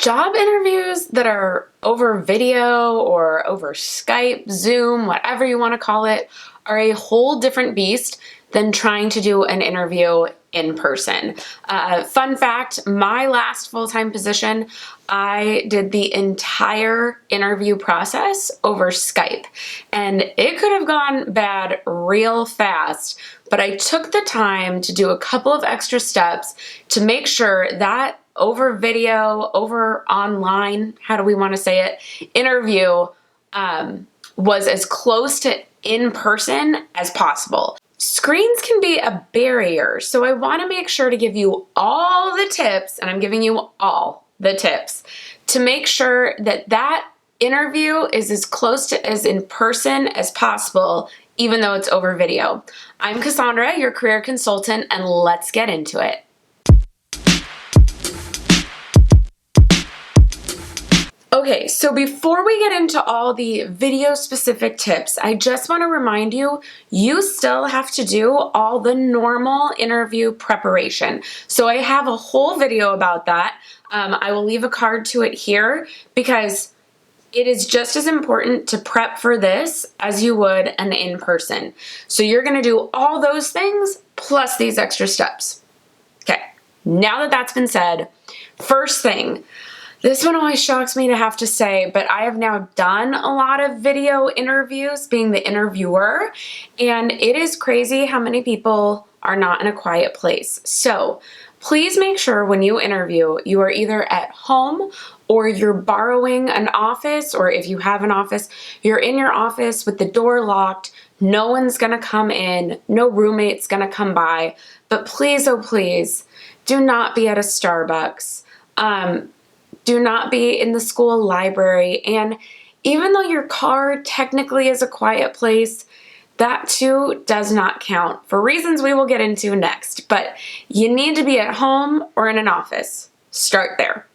Job interviews that are over video or over Skype, Zoom, whatever you want to call it, are a whole different beast than trying to do an interview in person. Fun fact, my last full-time position, I did the entire interview process over Skype, and it could have gone bad real fast, but I took the time to do a couple of extra steps to make sure that over video, over online, how do we want to say it, interview was as close to in person as possible. Screens can be a barrier, so I want to make sure to give you all the tips, and I'm giving you all the tips, to make sure that that interview is as close to as in person as possible, even though it's over video. I'm Cassandra, your career consultant, and let's get into it. Okay, so before we get into all the video specific tips, I just want to remind you, you still have to do all the normal interview preparation. So I have a whole video about that. I will leave a card to it here because it is just as important to prep for this as you would an in-person. So you're going to do all those things plus these extra steps. Okay, now that that's been said, first thing, this one always shocks me to have to say, but I have now done a lot of video interviews being the interviewer, and it is crazy how many people are not in a quiet place. So please make sure when you interview, you are either at home or you're borrowing an office, or if you have an office, you're in your office with the door locked. No one's gonna come in, no roommate's gonna come by, but please, oh please, do not be at a Starbucks. Do not be in the school library. And even though your car technically is a quiet place, that too does not count for reasons we will get into next. But you need to be at home or in an office. Start there.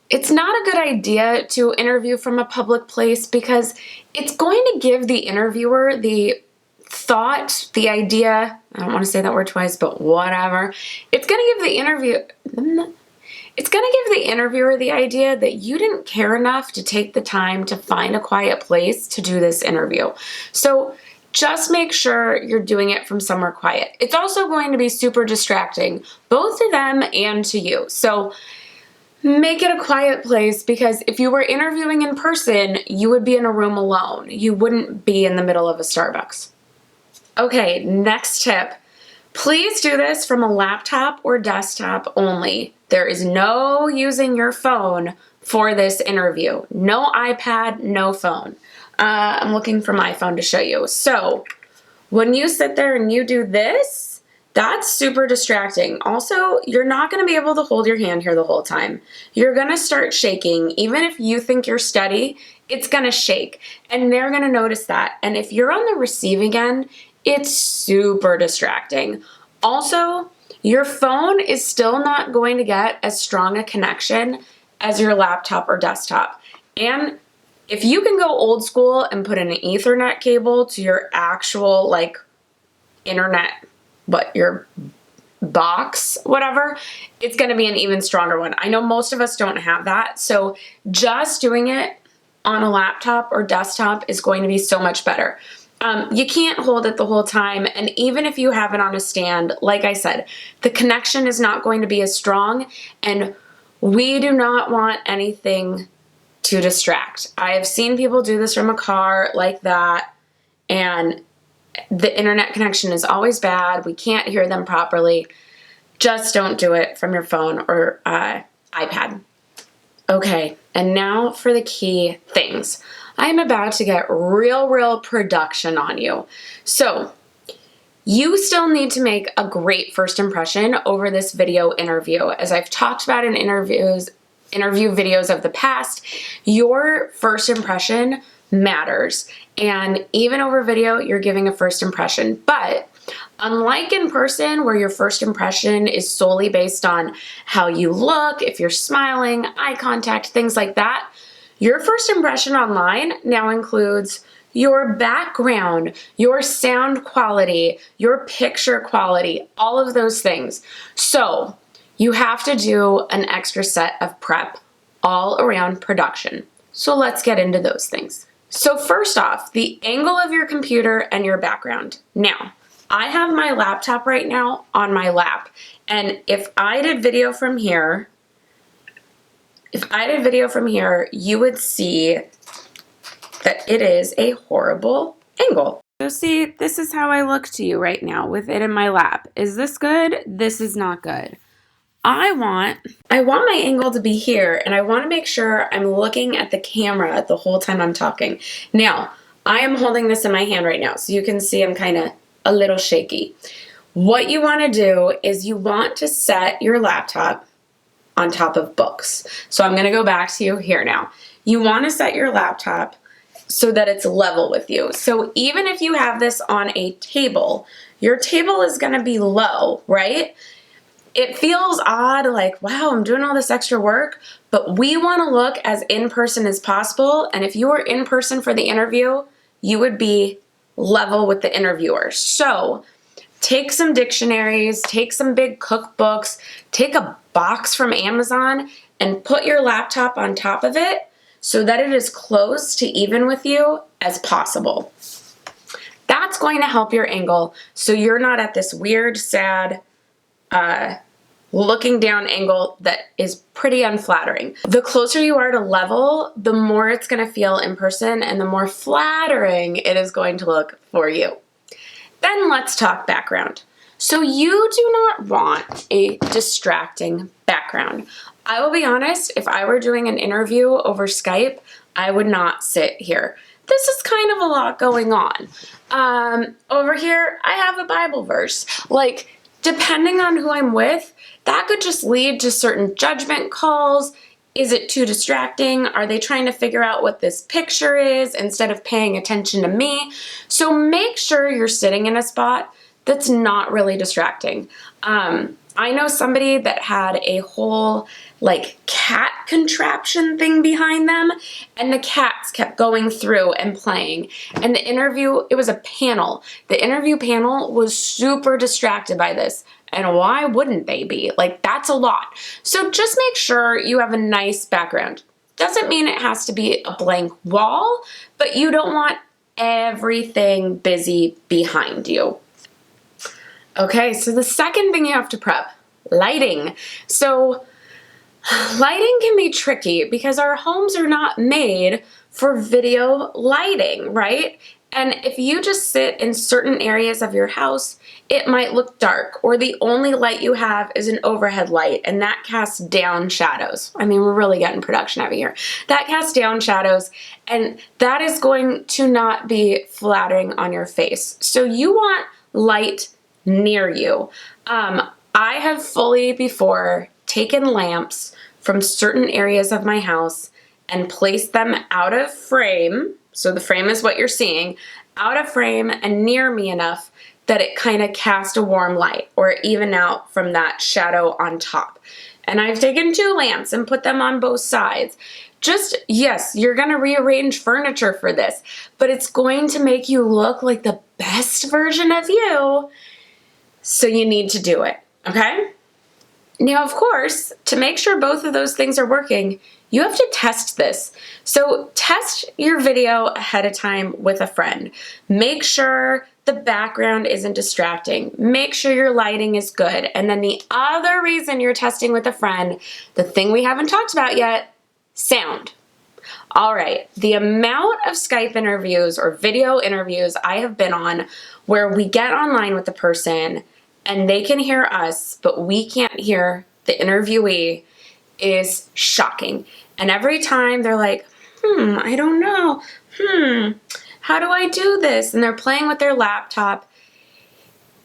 It's not a good idea to interview from a public place because it's going to give the interviewer the thought, the idea, I don't want to say that word twice, but whatever. It's going to give the interviewer the idea that you didn't care enough to take the time to find a quiet place to do this interview. So just make sure you're doing it from somewhere quiet. It's also going to be super distracting, both to them and to you. So make it a quiet place, because if you were interviewing in person, you would be in a room alone. You wouldn't be in the middle of a Starbucks. Okay, next tip. Please do this from a laptop or desktop only. There is no using your phone for this interview. No iPad, no phone. I'm looking for my phone to show you. So when you sit there and you do this, that's super distracting. Also, you're not going to be able to hold your hand here the whole time. You're going to start shaking. Even if you think you're steady, it's going to shake. And they're going to notice that. And if you're on the receiving end, it's super distracting. Also, your phone is still not going to get as strong a connection as your laptop or desktop. And if you can go old school and put an Ethernet cable to your actual internet, your box, whatever, it's going to be an even stronger one. I know most of us don't have that, so just doing it on a laptop or desktop is going to be so much better. You can't hold it the whole time, and even if you have it on a stand, like I said, the connection is not going to be as strong, and we do not want anything to distract. I have seen people do this from a car like that, and the internet connection is always bad. We can't hear them properly. Just don't do it from your phone or iPad. Okay, and now for the key things. I'm about to get real production on you. So you still need to make a great first impression over this video interview. As I've talked about in interview videos of the past, your first impression matters. And even over video, you're giving a first impression. But unlike in person, where your first impression is solely based on how you look, if you're smiling, eye contact, things like that, your first impression online now includes your background, your sound quality, your picture quality, all of those things. So you have to do an extra set of prep all around production. So let's get into those things. So first off, the angle of your computer and your background. Now, I have my laptop right now on my lap, and if I did video from here, you would see that it is a horrible angle. So see, this is how I look to you right now with it in my lap. Is this good? This is not good. I want my angle to be here, and I want to make sure I'm looking at the camera the whole time I'm talking. Now, I am holding this in my hand right now, so you can see I'm kind of a little shaky. What you want to do is you want to set your laptop on top of books. So I'm going to go back to you here now. You want to set your laptop so that it's level with you. So even if you have this on a table, your table is going to be low, right? It feels odd, like, wow, I'm doing all this extra work, but we want to look as in-person as possible. And if you were in person for the interview, you would be level with the interviewer. So take some dictionaries, take some big cookbooks, take a box from Amazon and put your laptop on top of it so that it is close to even with you as possible. That's going to help your angle so you're not at this weird, sad, looking down angle that is pretty unflattering. The closer you are to level, the more it's going to feel in person and the more flattering it is going to look for you. Then let's talk background. So you do not want a distracting background. I will be honest, if I were doing an interview over Skype, I would not sit here. This is kind of a lot going on. Over here, I have a Bible verse. Like, depending on who I'm with, that could just lead to certain judgment calls. Is it too distracting? Are they trying to figure out what this picture is instead of paying attention to me? So make sure you're sitting in a spot that's not really distracting. I know somebody that had a whole like cat contraption thing behind them, and the cats kept going through and playing. And the interview, it was a panel. The interview panel was super distracted by this. And why wouldn't they be? Like, that's a lot. So just make sure you have a nice background. Doesn't mean it has to be a blank wall, but you don't want everything busy behind you. Okay, so the second thing you have to prep, lighting. So lighting can be tricky because our homes are not made for video lighting, right? And if you just sit in certain areas of your house, it might look dark, or the only light you have is an overhead light, and that casts down shadows. I mean, we're really getting production out of here. That casts down shadows, and that is going to not be flattering on your face. So you want light near you. I have fully before taken lamps from certain areas of my house and placed them out of frame. So the frame is what you're seeing, out of frame and near me enough that it kind of cast a warm light or even out from that shadow on top. And I've taken 2 lamps and put them on both sides. Just, yes, you're going to rearrange furniture for this, but it's going to make you look like the best version of you. So you need to do it, okay? Now, of course, to make sure both of those things are working, you have to test this. So test your video ahead of time with a friend. Make sure the background isn't distracting. Make sure your lighting is good. And then the other reason you're testing with a friend, the thing we haven't talked about yet, sound. All right, the amount of Skype interviews or video interviews I have been on where we get online with the person and they can hear us, but we can't hear the interviewee is shocking. And every time they're like, I don't know. How do I do this? And they're playing with their laptop.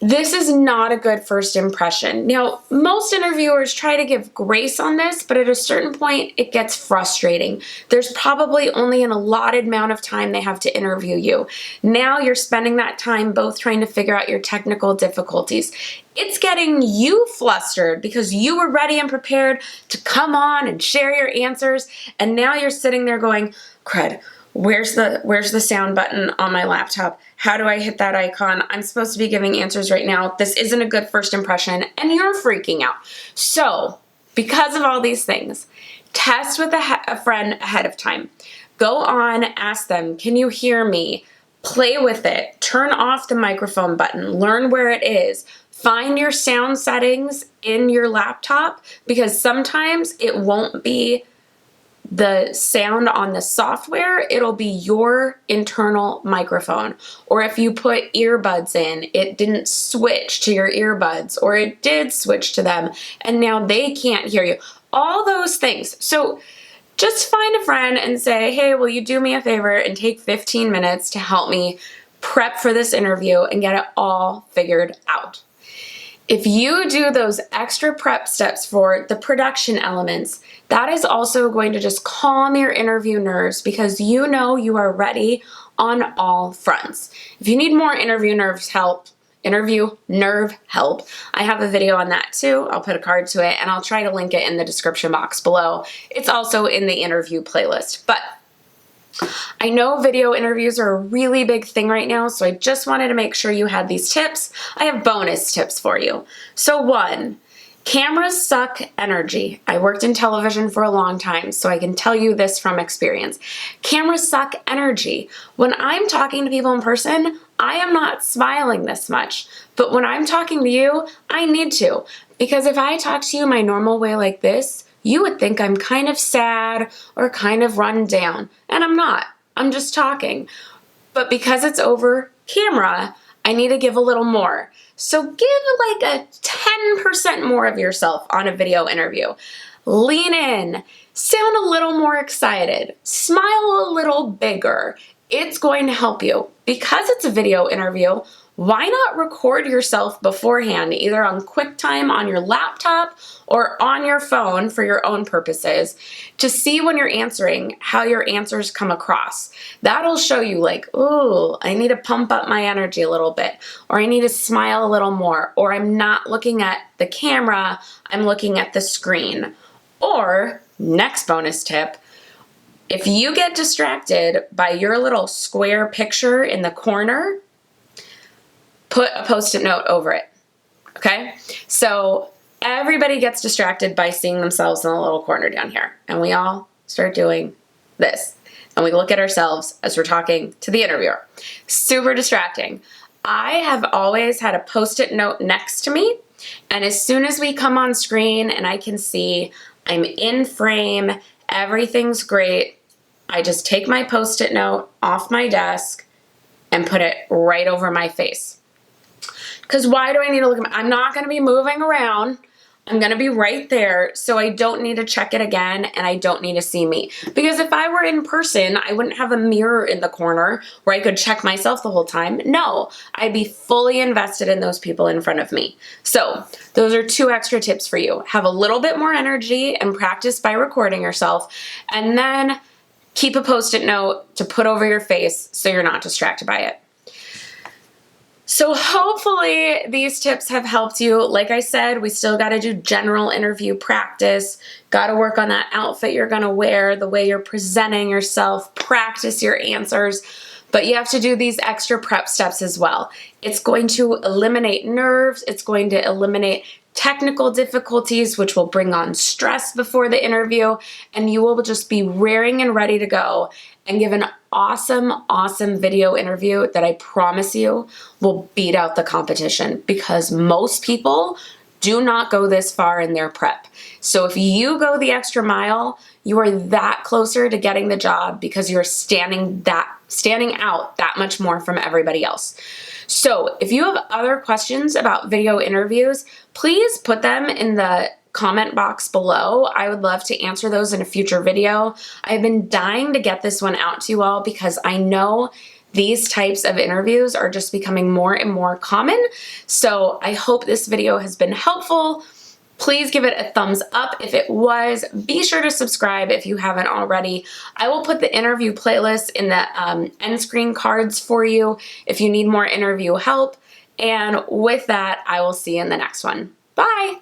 This is not a good first impression. Now, most interviewers try to give grace on this, but at a certain point, it gets frustrating. There's probably only an allotted amount of time they have to interview you. Now you're spending that time both trying to figure out your technical difficulties. It's getting you flustered because you were ready and prepared to come on and share your answers, and now you're sitting there going, crud, where's the sound button on my laptop? How do I hit that icon? I'm supposed to be giving answers right now. This isn't a good first impression, and you're freaking out. So, because of all these things, Test with a friend ahead of time. Go on, ask them, can you hear me? Play with it. Turn off the microphone button. Learn where it is. Find your sound settings in your laptop, because sometimes it won't be the sound on the software, it'll be your internal microphone. Or if you put earbuds in, it didn't switch to your earbuds, or it did switch to them and now they can't hear you. All those things. So just find a friend and say, hey, will you do me a favor and take 15 minutes to help me prep for this interview and get it all figured out. If you do those extra prep steps for the production elements, that is also going to just calm your interview nerves, because you know you are ready on all fronts. If you need more interview nerve help, I have a video on that too. I'll put a card to it and I'll try to link it in the description box below. It's also in the interview playlist. But I know video interviews are a really big thing right now, so I just wanted to make sure you had these tips. I have bonus tips for you. So 1, cameras suck energy. I worked in television for a long time, so I can tell you this from experience. Cameras suck energy. When I'm talking to people in person, I am not smiling this much. But when I'm talking to you, I need to. Because if I talk to you my normal way like this, you would think I'm kind of sad or kind of run down. And I'm not. I'm just talking. But because it's over camera, I need to give a little more. So give like a 10% more of yourself on a video interview. Lean in. Sound a little more excited. Smile a little bigger. It's going to help you. Because it's a video interview, why not record yourself beforehand, either on QuickTime on your laptop or on your phone for your own purposes, to see when you're answering how your answers come across. That'll show you like, ooh, I need to pump up my energy a little bit, or I need to smile a little more, or I'm not looking at the camera, I'm looking at the screen. Or, next bonus tip, if you get distracted by your little square picture in the corner, put a Post-it note over it, okay? So everybody gets distracted by seeing themselves in the little corner down here, and we all start doing this. And we look at ourselves as we're talking to the interviewer. Super distracting. I have always had a Post-it note next to me, and as soon as we come on screen and I can see I'm in frame, everything's great, I just take my Post-it note off my desk and put it right over my face. Because why do I need to look at I'm not going to be moving around. I'm going to be right there, so I don't need to check it again, and I don't need to see me. Because if I were in person, I wouldn't have a mirror in the corner where I could check myself the whole time. No, I'd be fully invested in those people in front of me. So those are 2 extra tips for you. Have a little bit more energy and practice by recording yourself, and then keep a Post-it note to put over your face so you're not distracted by it. So hopefully these tips have helped you. Like I said, we still got to do general interview practice. Got to work on that outfit you're going to wear, the way you're presenting yourself, practice your answers. But you have to do these extra prep steps as well. It's going to eliminate nerves. It's going to eliminate technical difficulties, which will bring on stress before the interview, and you will just be raring and ready to go and give an awesome, awesome video interview that I promise you will beat out the competition, because most people do not go this far in their prep. So if you go the extra mile, you are that closer to getting the job, because you're standing out that much more from everybody else. So if you have other questions about video interviews, please put them in the comment box below. I would love to answer those in a future video. I've been dying to get this one out to you all, because I know these types of interviews are just becoming more and more common. So I hope this video has been helpful. Please give it a thumbs up if it was. Be sure to subscribe if you haven't already. I will put the interview playlist in the end screen cards for you if you need more interview help. And with that, I will see you in the next one. Bye.